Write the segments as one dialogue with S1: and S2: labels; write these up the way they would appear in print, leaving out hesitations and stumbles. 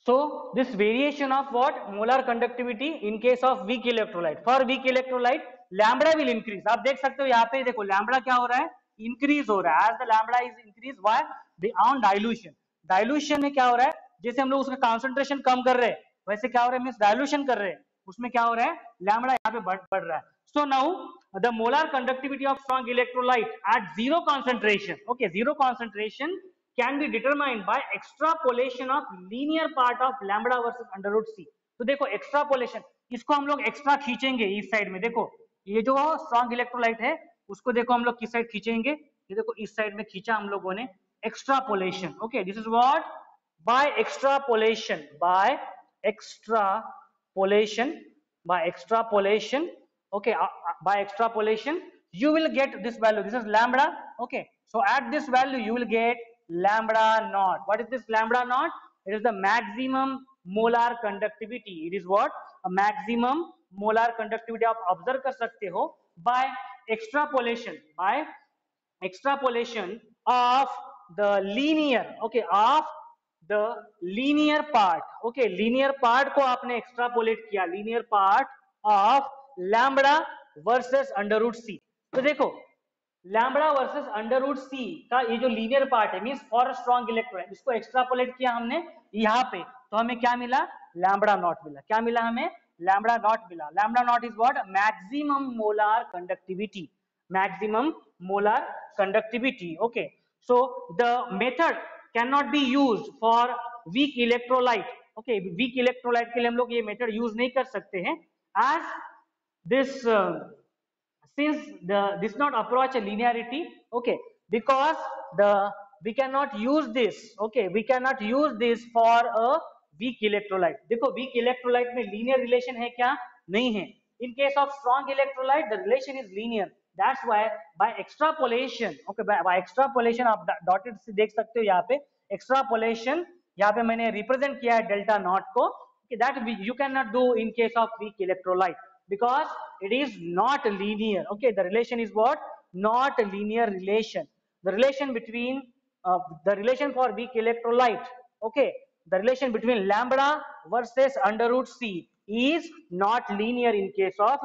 S1: So this variation of what? Molar conductivity in case of weak electrolyte. For weak electrolyte, lambda will increase. आप देख सकते हो यहाँ पे देखो lambda क्या हो रहा है? Increase हो रहा है. As the lambda is increased, why? On dilution. Dilution में क्या हो रहा है? जैसे हम लोग उसका concentration कम कर रहे हैं, वैसे क्या हो रहा है? Means dilution कर रहे हैं. उसमें क्या हो रहा है? Lambda यहाँ पे बढ़ रहा है. So now the molar conductivity of strong electrolyte at zero concentration. Okay, zero concentration can be determined by extrapolation of linear part of lambda versus under root c. तो देखो extrapolation, इसको हम लोग एक्स्ट्रा खींचेंगे इस साइड में. देखो ये जो स्ट्रॉन्ग इलेक्ट्रोलाइट है उसको देखो हम लोग किस साइड खींचेंगे, ये देखो इस साइड में खींचा हम लोगों ने. Extrapolation. Okay, this is what? By extrapolation, by extrapolation, by extrapolation. Okay, by extrapolation you will get this value. This is lambda. Okay, so at this value you will get lambda naught. What is this lambda naught? It is the maximum molar conductivity. It is what? A maximum molar conductivity. आप observe कर सकते हो by extrapolation, by extrapolation of the linear, okay, of the linear part. Okay, linear part को आपने extrapolate किया, linear part of lambda versus under root c. तो देखो lambda versus under root सी का ये जो लीनियर पार्ट है, मींस फॉर स्ट्रॉन्ग इलेक्ट्रॉन, इसको एक्स्ट्रापोलेट किया हमने यहाँ पे, तो हमें क्या मिला? लैम्बडा नॉट मिला. क्या मिला हमें? लैम्बडा नॉट मिला. Lambda naught is what? Maximum molar conductivity. Maximum molar conductivity. Okay, so the method can not be used for weak electrolyte. Okay, weak electrolyte के लिए हम लोग ये मेथड यूज नहीं कर सकते हैं, as this since this not approach a linearity. Okay, because we cannot use this. Okay, we cannot use this for a weak electrolyte. देखो weak electrolyte में linear relation है क्या? नहीं है. In case of strong electrolyte the relation is linear. That's why by extrapolation, okay, by extrapolation आप dotted से देख सकते हो यहाँ पे extrapolation, यहाँ पे मैंने represent किया है delta naught को. Okay, that you cannot do in case of weak electrolyte because it is not linear. Okay, the relation is what? Not a linear relation. The relation between the relation for weak electrolyte, okay, the relation between lambda versus under root c is not linear in case of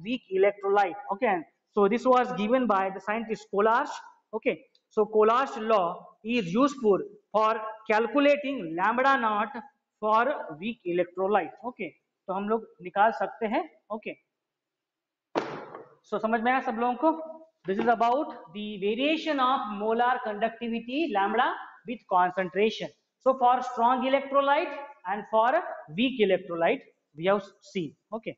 S1: weak electrolyte. Okay, so this was given by the scientist Colash. Okay, so Colash law is useful for calculating lambda naught for weak electrolyte. Okay, तो हम लोग निकाल सकते हैं. Okay, सो समझ में आया सब लोगों को? This is about the variation of molar conductivity lambda with concentration. So for strong electrolyte and for weak electrolyte we have seen. Okay.